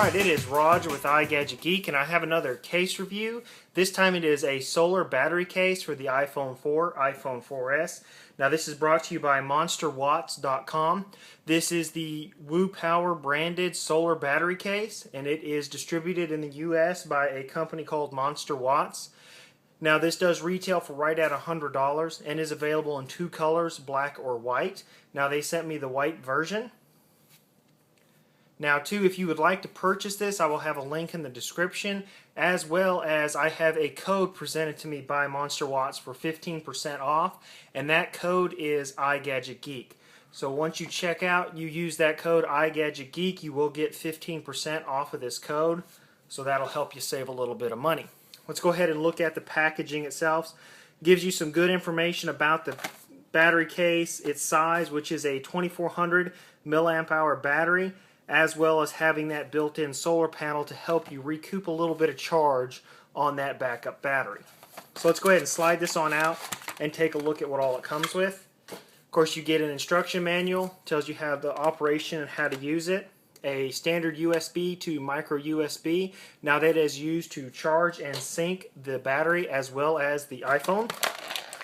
Alright, it is Roger with iGadgetGeek, and I have another case review. This time it is a solar battery case for the iPhone 4, iPhone 4S. Now this is brought to you by monsterwatts.com. This is the wopower branded solar battery case, and it is distributed in the US by a company called Monster Watts. Now this does retail for right at $100 and is available in two colors, black or white. Now they sent me the white version. Now too, if you would like to purchase this, I will have a link in the description, as well as I have a code presented to me by Monster Watts for 15% off, and that code is igadgetgeek. So once you check out, you use that code igadgetgeek, you will get 15% off of this code, so that'll help you save a little bit of money. Let's go ahead and look at the packaging itself. It gives you some good information about the battery case, its size, which is a 2400 milliamp hour battery, as well as having that built-in solar panel to help you recoup a little bit of charge on that backup battery. So let's go ahead and slide this on out and take a look at what all it comes with. Of course, you get an instruction manual, tells you how the operation and how to use it, a standard USB to micro USB. Now that is used to charge and sync the battery as well as the iPhone.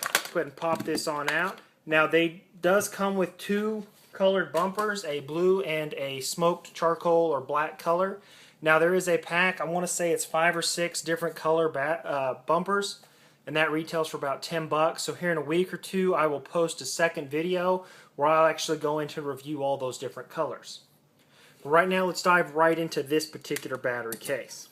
Let's go ahead and pop this on out. Now they does come with two colored bumpers, a blue and a smoked charcoal or black color. Now there is a pack, I want to say it's 5 or 6 different color bumpers, and that retails for about $10. So here in a week or two I will post a second video where I'll actually go into review all those different colors. But right now let's dive right into this particular battery case.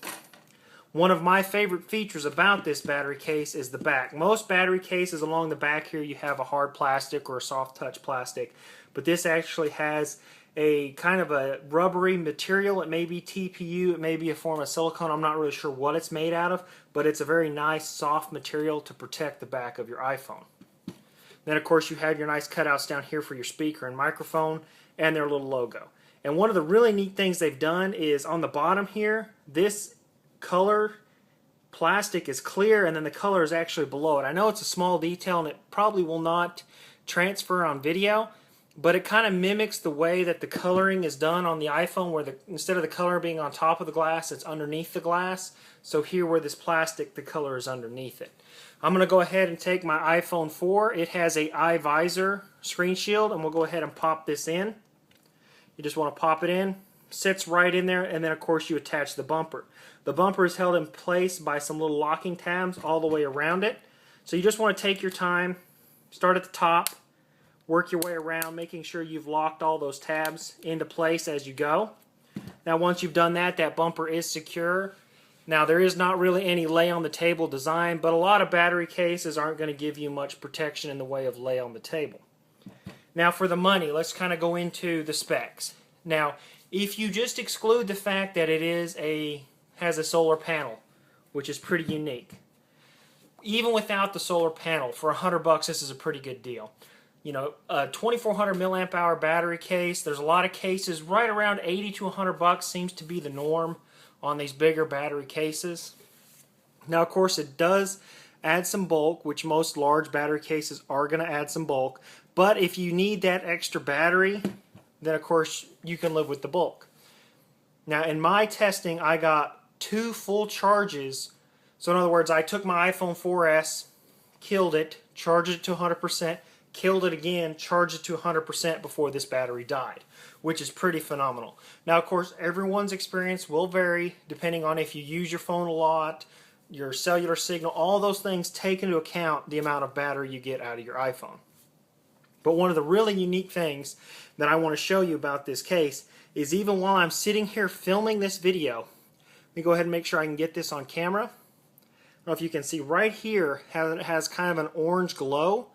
One of my favorite features about this battery case is the back. Most battery cases along the back here you have a hard plastic or a soft touch plastic, but this actually has a kind of a rubbery material. It may be TPU, it may be a form of silicone, I'm not really sure what it's made out of, but it's a very nice soft material to protect the back of your iPhone. Then of course you have your nice cutouts down here for your speaker and microphone and their little logo. And one of the really neat things they've done is on the bottom here, this color plastic is clear and then the color is actually below it. I know it's a small detail and it probably will not transfer on video, but it kind of mimics the way that the coloring is done on the iPhone, where instead of the color being on top of the glass, it's underneath the glass. So here where this plastic, the color is underneath it. I'm going to go ahead and take my iPhone 4. It has a eye visor screen shield, and we'll go ahead and pop this in. You just want to pop it in. Sits right in there, and then of course you attach the bumper. The bumper is held in place by some little locking tabs all the way around it. So you just want to take your time, start at the top, work your way around, making sure you've locked all those tabs into place as you go. Now once you've done that, that bumper is secure. Now there is not really any lay on the table design, but a lot of battery cases aren't going to give you much protection in the way of lay on the table. Now for the money, let's kind of go into the specs. Now if you just exclude the fact that it has a solar panel, which is pretty unique, even without the solar panel, for $100 this is a pretty good deal. You know, a 2400 milliamp hour battery case, there's a lot of cases right around 80 to $100 seems to be the norm on these bigger battery cases. Now of course it does add some bulk, which most large battery cases are going to add some bulk, but if you need that extra battery, then of course you can live with the bulk. Now in my testing I got 2 full charges. So in other words, I took my iPhone 4S, killed it, charged it to 100%, killed it again, charged it to 100% before this battery died, which is pretty phenomenal. Now of course everyone's experience will vary depending on if you use your phone a lot, your cellular signal, all those things take into account the amount of battery you get out of your iPhone. But one of the really unique things that I want to show you about this case is even while I'm sitting here filming this video, let me go ahead and make sure I can get this on camera. I don't know if you can see right here how it has kind of an orange glow.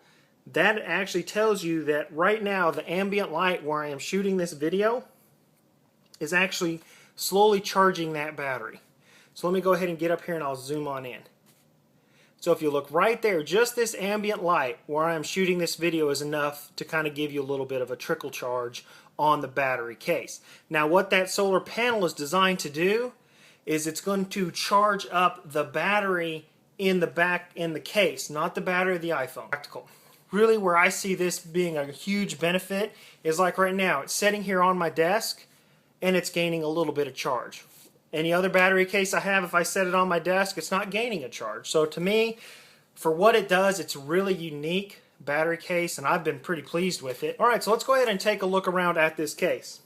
That actually tells you that right now the ambient light where I am shooting this video is actually slowly charging that battery. So let me go ahead and get up here and I'll zoom on in. So if you look right there, just this ambient light where I'm shooting this video is enough to kind of give you a little bit of a trickle charge on the battery case. Now what that solar panel is designed to do is it's going to charge up the battery in the back in the case, not the battery of the iPhone. Practical. Really where I see this being a huge benefit is like right now, it's sitting here on my desk and it's gaining a little bit of charge. Any other battery case I have, if I set it on my desk, it's not gaining a charge. So to me, for what it does, it's a really unique battery case, and I've been pretty pleased with it. Alright, so let's go ahead and take a look around at this case.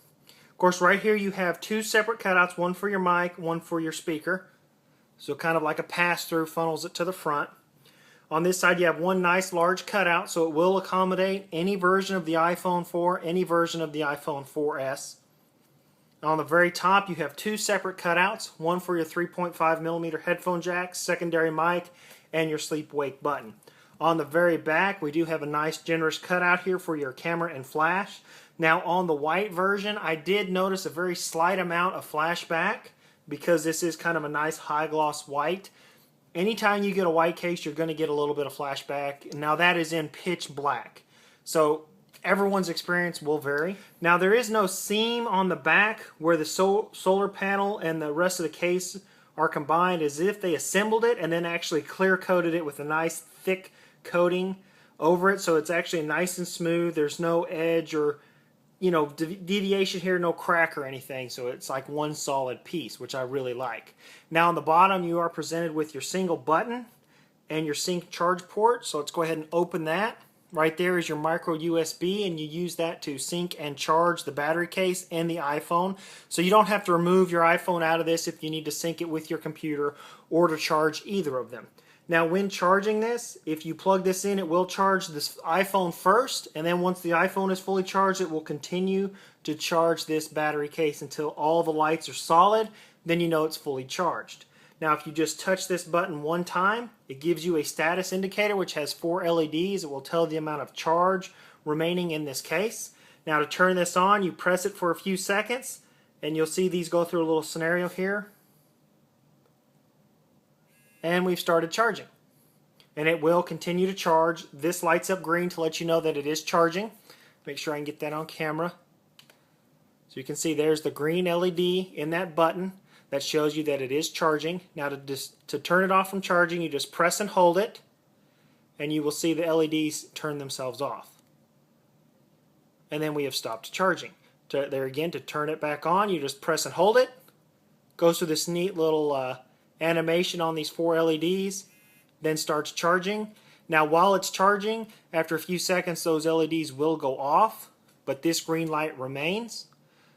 Of course, right here you have two separate cutouts, one for your mic, one for your speaker. So kind of like a pass-through, funnels it to the front. On this side you have one nice large cutout, so it will accommodate any version of the iPhone 4, any version of the iPhone 4S. On the very top you have two separate cutouts, one for your 3.5mm headphone jack, secondary mic, and your sleep-wake button. On the very back we do have a nice generous cutout here for your camera and flash. Now on the white version I did notice a very slight amount of flashback because this is kind of a nice high gloss white. Anytime you get a white case you're going to get a little bit of flashback. Now that is in pitch black. So everyone's experience will vary. Now there is no seam on the back where the solar panel and the rest of the case are combined, as if they assembled it and then actually clear coated it with a nice thick coating over it, so it's actually nice and smooth. There's no edge or deviation here, no crack or anything, so it's like one solid piece, which I really like. Now on the bottom you are presented with your single button and your sync charge port, so let's go ahead and open that. Right there is your micro USB, and you use that to sync and charge the battery case and the iPhone. So you don't have to remove your iPhone out of this if you need to sync it with your computer or to charge either of them. Now when charging this, if you plug this in, it will charge this iPhone first, and then once the iPhone is fully charged, it will continue to charge this battery case until all the lights are solid. Then you know it's fully charged. Now if you just touch this button one time, it gives you a status indicator which has 4 LEDs. It will tell the amount of charge remaining in this case. Now to turn this on, you press it for a few seconds and you'll see these go through a little scenario here. And we've started charging. And it will continue to charge. This lights up green to let you know that it is charging. Make sure I can get that on camera. So you can see there's the green LED in that button. That shows you that it is charging. Now to turn it off from charging, you just press and hold it, and you will see the LEDs turn themselves off. And then we have stopped charging. There again, to turn it back on, you just press and hold it. Goes through this neat little animation on these 4 LEDs, then starts charging. Now while it's charging, after a few seconds those LEDs will go off, but this green light remains.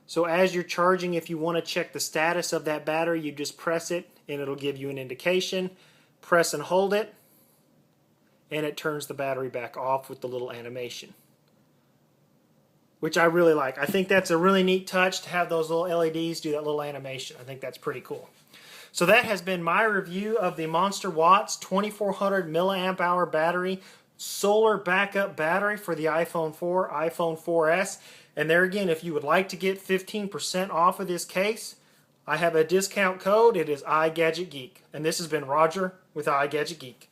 So as you're charging, if you want to check the status of that battery, you just press it and it'll give you an indication. Press and hold it, and it turns the battery back off with the little animation, which I really like. I think that's a really neat touch to have those little LEDs do that little animation. I think that's pretty cool. So that has been my review of the Monster Watts 2400 milliamp hour battery, solar backup battery for the iPhone 4, iPhone 4S. And there again, if you would like to get 15% off of this case, I have a discount code. It is igadgetgeek. And this has been Roger with igadgetgeek.